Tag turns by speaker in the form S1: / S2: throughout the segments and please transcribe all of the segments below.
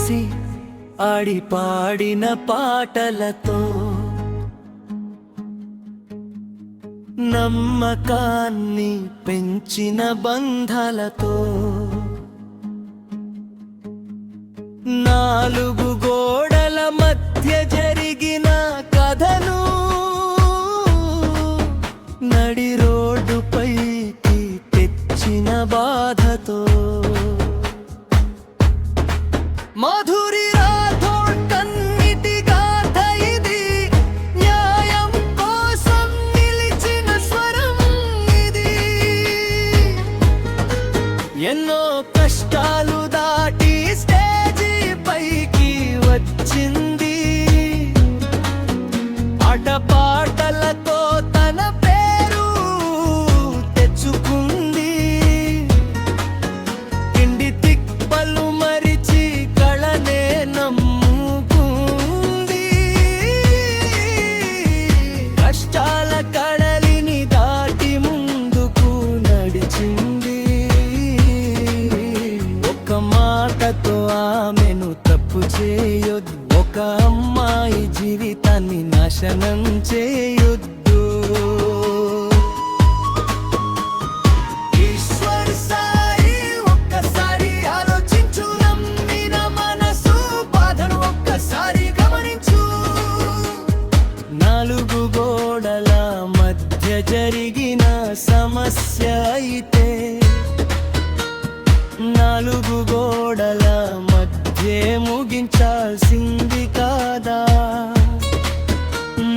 S1: కలిసి ఆడి పాడిన పాటలతో నమ్మకాన్ని పెంచిన బంధాలతో నాలుగు గోడల మధ్య జరిగిన కథను నడి రోడ్డుపైకి తెచ్చిన బాధతో మాధురి రాథోడ్ కన్నిటి గాథ ఇది, న్యాయం కోసం నిలిచిన స్వరం ఇది. ఎన్నో కష్టాలు దాటి స్టేజి పైకి వచ్చింది, ఆటపాటలతో తన పేరు తెచ్చుకుంది. ఇండి తిప్పలు మరిచి కళనే నమ్ముకుంది, కష్టాల కడలిని దాటి ముందుకు నడిచింది. ఒక మాటతో ఆమెను తప్పు చేయొద్దు, ఒక అమ్మాయి జీవితాన్ని నాశనం చేయొద్దు. ఈశ్వర్ సాయి ఒక్కసారి ఆలోచించు, నమ్మిన మనసు బాధను ఒక్కసారి గమనించు. నాలుగు గోడల మధ్య జరిగిన సమస్య అయితే నాలుగు గోడల మధ్య ముగించాల్సింది కాదా?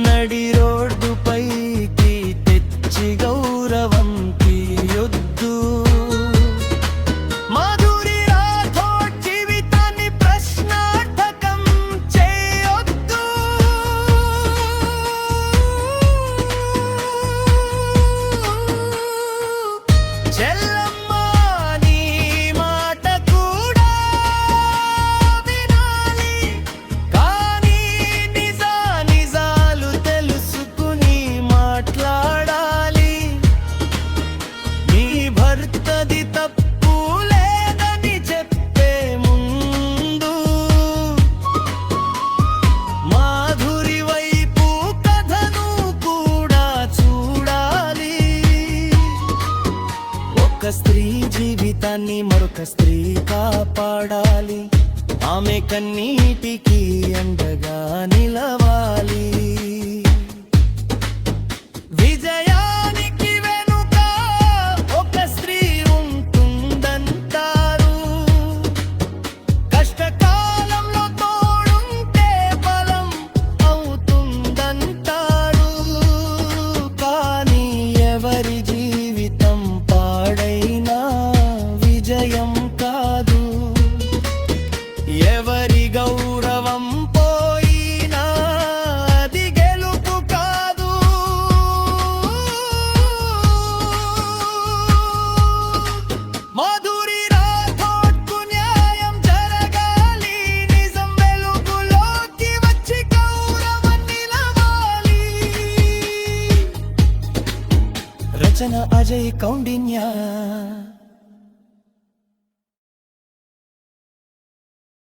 S1: నడి రోడ్డుపైకి తెచ్చి గౌరవం తీయొద్దు. మాధురి రాథోడ్ జీవితాన్ని ప్రశ్నార్థకం చేయొద్దు. చెల్లమ్మ నీ మాట కూడా వినాలి, కానీ నిజాలు తెలుసుకుని మాట్లాడాలి. నీ భర్తది తప్పు లేదని చెప్పే ముందు మాధురి వైపు కథను కూడా చూడాలి. ఒక స్త్రీ జీవితాన్ని మరొక స్త్రీ కాపాడాలి, ఆమె కన్నీటికి అండగా నిలవాలి. విజయానికి వెనుక ఒక స్త్రీ ఉంటుందంటారు, కష్టకాలంలో తోడుంటే బలం అవుతుందంటారు. కానీ ఎవరి జీవితం పాడైనా విజయం కాదు, ఎవరి గౌరవం పోయినా అది గెలుపు కాదు. మాధురి రాథోడ్కు న్యాయం జరగాలి, నిజం వెలుగులోకి వచ్చి గౌరవం నిలవాలి. రచన అజయ్ కౌండిన్య.